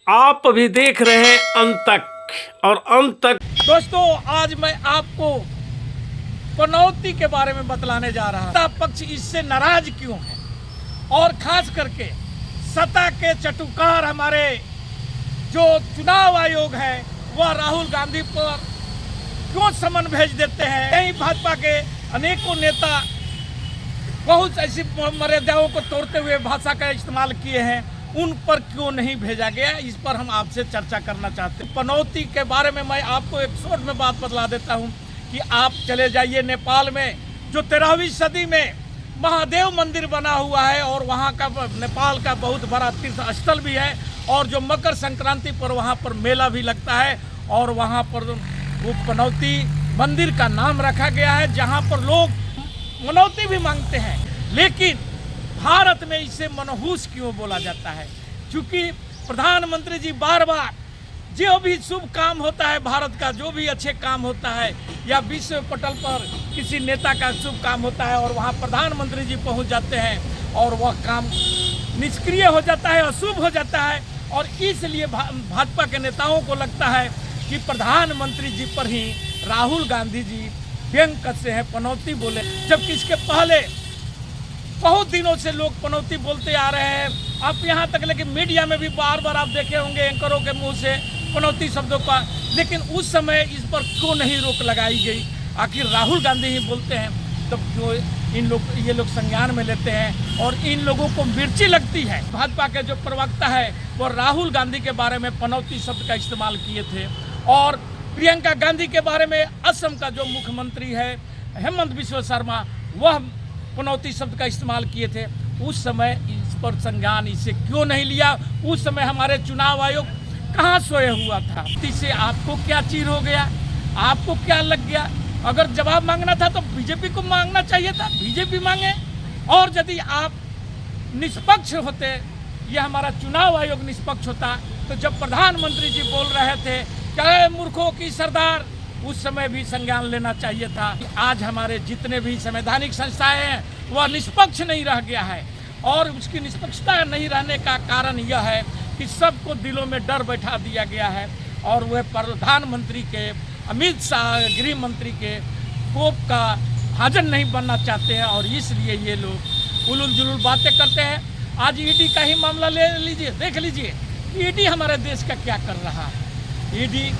आप अभी देख रहे हैं अंत तक और अंत तक। दोस्तों, आज मैं आपको पनौती के बारे में बतलाने जा रहा हूं। पक्ष इससे नाराज क्यों है और खास करके सत्ता के चटुकार हमारे जो चुनाव आयोग है वह राहुल गांधी पर क्यों समन भेज देते हैं। यही भाजपा के अनेकों नेता बहुत ऐसी मर्यादाओं को तोड़ते हुए भाषा का इस्तेमाल किए हैं, उन पर क्यों नहीं भेजा गया, इस पर हम आपसे चर्चा करना चाहते हैं। पनौती के बारे में मैं आपको एक शॉर्ट में बात बतला देता हूं कि आप चले जाइए नेपाल में, जो 13वीं सदी में महादेव मंदिर बना हुआ है और वहां का नेपाल का बहुत बड़ा तीर्थ स्थल भी है, और जो मकर संक्रांति पर वहां पर मेला भी लगता है और वहां पर वो पनौती मंदिर का नाम रखा गया है, जहां पर लोग मनौती भी मांगते हैं। लेकिन भारत में इसे मनहूस क्यों बोला जाता है? क्योंकि प्रधानमंत्री जी बार बार जो भी शुभ काम होता है, भारत का जो भी अच्छे काम होता है या विश्व पटल पर किसी नेता का शुभ काम होता है और वहाँ प्रधानमंत्री जी पहुँच जाते हैं और वह काम निष्क्रिय हो जाता है, अशुभ हो जाता है। और इसलिए भाजपा के नेताओं को लगता है कि प्रधानमंत्री जी पर ही राहुल गांधी जी व्यंग कसते हैं, पनौती बोले, जबकि इसके पहले बहुत दिनों से लोग पनौती बोलते आ रहे हैं। आप यहाँ तक लेकिन मीडिया में भी बार बार आप देखे होंगे एंकरों के मुंह से पनौती शब्दों का, लेकिन उस समय इस पर क्यों नहीं रोक लगाई गई? आखिर राहुल गांधी ही बोलते हैं, तब जो ये लोग संज्ञान में लेते हैं और इन लोगों को मिर्ची लगती है। भाजपा के जो प्रवक्ता है वो राहुल गांधी के बारे में पनौती शब्द का इस्तेमाल किए थे, और प्रियंका गांधी के बारे में असम का जो मुख्यमंत्री है हेमंत बिस्वा शर्मा, वह पनौती शब्द का इस्तेमाल किए थे। उस समय इस पर संज्ञान इसे क्यों नहीं लिया? उस समय हमारे चुनाव आयोग कहाँ सोए हुआ था? इससे आपको क्या चीर हो गया? आपको क्या लग गया? अगर जवाब मांगना था तो बीजेपी को मांगना चाहिए था, बीजेपी मांगे। और यदि आप निष्पक्ष होते, यह हमारा चुनाव आयोग निष्पक्ष होता, तो जब प्रधानमंत्री जी बोल रहे थे क्या मूर्खों की सरदार, उस समय भी संज्ञान लेना चाहिए था। आज हमारे जितने भी संवैधानिक संस्थाएं हैं वह निष्पक्ष नहीं रह गया है, और उसकी निष्पक्षता नहीं रहने का कारण यह है कि सबको दिलों में डर बैठा दिया गया है, और वह प्रधानमंत्री के अमित शाह गृह मंत्री के कोप का भाजन नहीं बनना चाहते हैं, और इसलिए ये लोग उलूल जुलूल बातें करते हैं। आज ईडी का ही मामला ले लीजिए, देख लीजिए ईडी हमारे देश का क्या कर रहा है। ईडी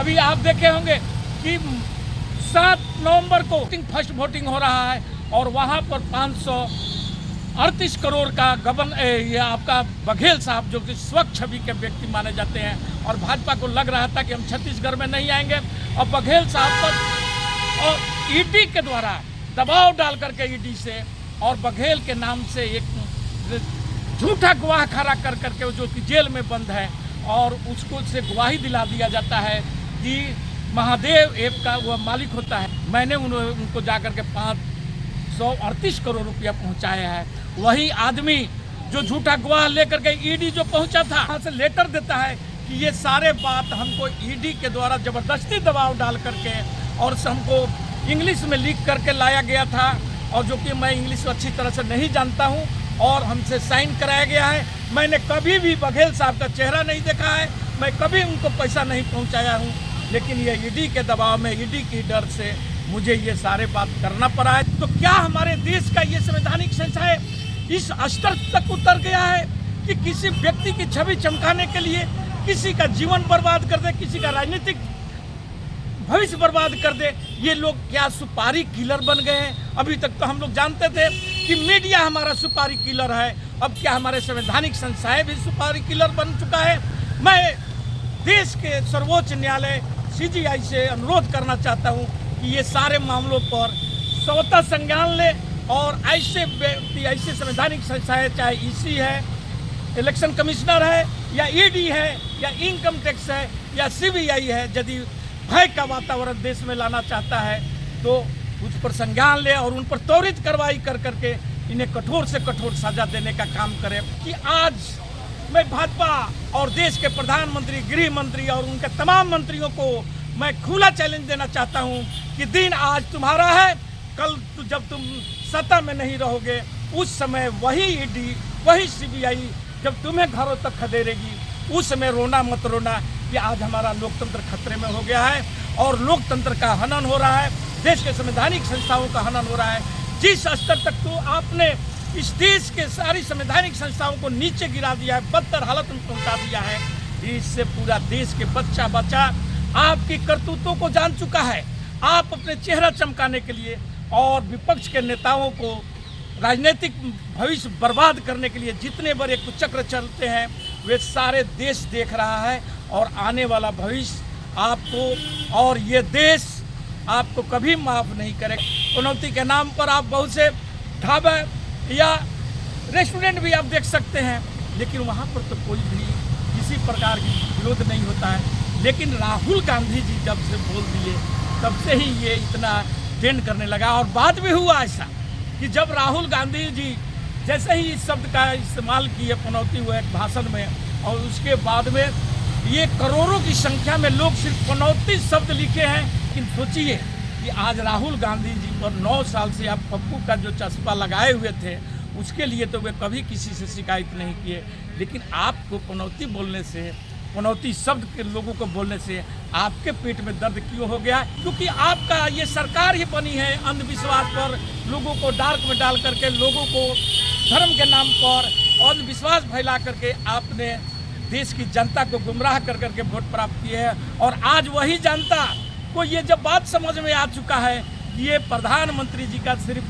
अभी आप देखे होंगे कि 7 नवंबर को फर्स्ट वोटिंग हो रहा है और वहां पर 538 करोड़ का ये आपका बघेल साहब, जो कि स्वच्छ छवि के व्यक्ति माने जाते हैं, और भाजपा को लग रहा था कि हम छत्तीसगढ़ में नहीं आएंगे, और बघेल साहब पर और ईडी के द्वारा दबाव डाल करके ईडी से और बघेल के नाम से एक झूठा गवाह खड़ा कर करके जो कि जेल में बंद है, और उसको से गवाही दिला दिया जाता है कि महादेव ऐप का वह मालिक होता है। मैंने उनको जाकर के 538 करोड़ रुपया पहुंचाया है। वही आदमी जो झूठा गवाह लेकर के ईडी जो पहुंचा था, वहाँ से लेटर देता है कि ये सारे बात हमको ईडी के द्वारा ज़बरदस्ती दबाव डाल करके और हमको इंग्लिश में लिख करके लाया गया था, और जो कि मैं इंग्लिश अच्छी तरह से नहीं जानता हूँ, और हमसे साइन कराया गया है। मैंने कभी भी बघेल साहब का चेहरा नहीं देखा है, मैं कभी उनको पैसा नहीं पहुँचाया हूँ, लेकिन ये ईडी के दबाव में, ईडी की डर से मुझे ये सारे बात करना पड़ा है। तो क्या हमारे देश का ये संवैधानिक संस्थाएं इस स्तर तक उतर गया है कि किसी व्यक्ति की छवि चमकाने के लिए किसी का जीवन बर्बाद कर दे, किसी का राजनीतिक भविष्य बर्बाद कर दे? ये लोग क्या सुपारी किलर बन गए हैं? अभी तक तो हम लोग जानते थे कि मीडिया हमारा सुपारी किलर है, अब क्या हमारे संवैधानिक संस्थाएं भी सुपारी किलर बन चुका है? मैं देश के सर्वोच्च न्यायालय सीजीआई से अनुरोध करना चाहता हूं कि ये सारे मामलों पर स्वतः संज्ञान ले, और ऐसे व्यक्ति, ऐसे संवैधानिक संस्थाएं, चाहे ईसी है, इलेक्शन कमिश्नर है, या ईडी है, या इनकम टैक्स है, या सीबीआई है, यदि भय का वातावरण देश में लाना चाहता है तो उस पर संज्ञान ले और उन पर त्वरित कार्रवाई कर करके इन्हें कठोर से कठोर सजा देने का काम करे। कि आज मैं भाजपा और देश के प्रधानमंत्री, गृह मंत्री और उनके तमाम मंत्रियों को मैं खुला चैलेंज देना चाहता हूं कि दिन आज तुम्हारा है, कल जब तुम सत्ता में नहीं रहोगे, उस समय वही ईडी, वही सीबीआई जब तुम्हें घरों तक खदेड़ेगी, उस समय रोना मत रोना कि आज हमारा लोकतंत्र खतरे में हो गया है और लोकतंत्र का हनन हो रहा है, देश के संवैधानिक संस्थाओं का हनन हो रहा है। जिस स्तर तक तो आपने इस देश के सारी संवैधानिक संस्थाओं को नीचे गिरा दिया है, बदतर हालत में पहुंचा दिया है, इससे पूरा देश के बच्चा बच्चा आपकी करतूतों को जान चुका है। आप अपने चेहरा चमकाने के लिए और विपक्ष के नेताओं को राजनीतिक भविष्य बर्बाद करने के लिए जितने बड़े कुचक्र चलते हैं वे सारे देश देख रहा है और आने वाला भविष्य आपको और ये देश आपको कभी माफ़ नहीं करेगा। चुनौती के नाम पर आप बहुत से ढाबे या रेस्टोरेंट भी आप देख सकते हैं, लेकिन वहाँ पर तो कोई भी किसी प्रकार की विरोध नहीं होता है। लेकिन राहुल गांधी जी जब से बोल दिए तब से ही ये इतना ट्रेंड करने लगा। और बात भी हुआ ऐसा कि जब राहुल गांधी जी जैसे ही इस शब्द का इस्तेमाल किए पनौती हुए एक भाषण में, और उसके बाद में ये करोड़ों की संख्या में लोग सिर्फ पनौती शब्द लिखे हैं। लेकिन सोचिए कि आज राहुल गांधी जी पर 9 साल से आप पप्पू का जो चस्पा लगाए हुए थे उसके लिए तो वे कभी किसी से शिकायत नहीं किए, लेकिन आपको पनौती बोलने से, पनौती शब्द के लोगों को बोलने से आपके पेट में दर्द क्यों हो गया? क्योंकि आपका ये सरकार ही बनी है अंधविश्वास पर लोगों को डार्क में डाल करके, लोगों को धर्म के नाम पर अंधविश्वास फैला करके आपने देश की जनता को गुमराह कर करके वोट प्राप्त किए हैं। और आज वही जनता को ये जब बात समझ में आ चुका है कि ये प्रधानमंत्री जी का सिर्फ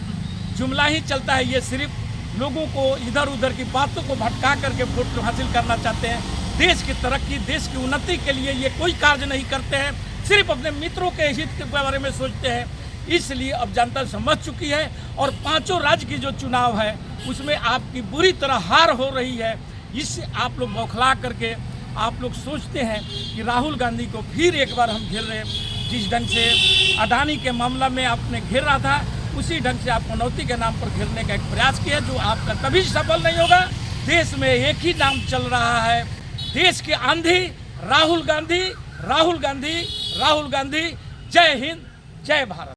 जुमला ही चलता है, ये सिर्फ लोगों को इधर उधर की बातों को भटका करके वोट हासिल करना चाहते हैं, देश की तरक्की, देश की उन्नति के लिए ये कोई कार्य नहीं करते हैं, सिर्फ अपने मित्रों के हित के बारे में सोचते हैं। इसलिए अब जनता समझ चुकी है और 5 राज्य की जो चुनाव है उसमें आपकी बुरी तरह हार हो रही है। इससे आप लोग बौखला करके आप लोग सोचते हैं कि राहुल गांधी को फिर एक बार हम घेर रहे हैं। जिस ढंग से अडानी के मामला में आपने घेर रहा था उसी ढंग से आप पनौती के नाम पर घेरने का एक प्रयास किया, जो आपका कभी सफल नहीं होगा। देश में एक ही नाम चल रहा है, देश की आंधी राहुल गांधी, राहुल गांधी, राहुल गांधी। जय हिंद, जय भारत।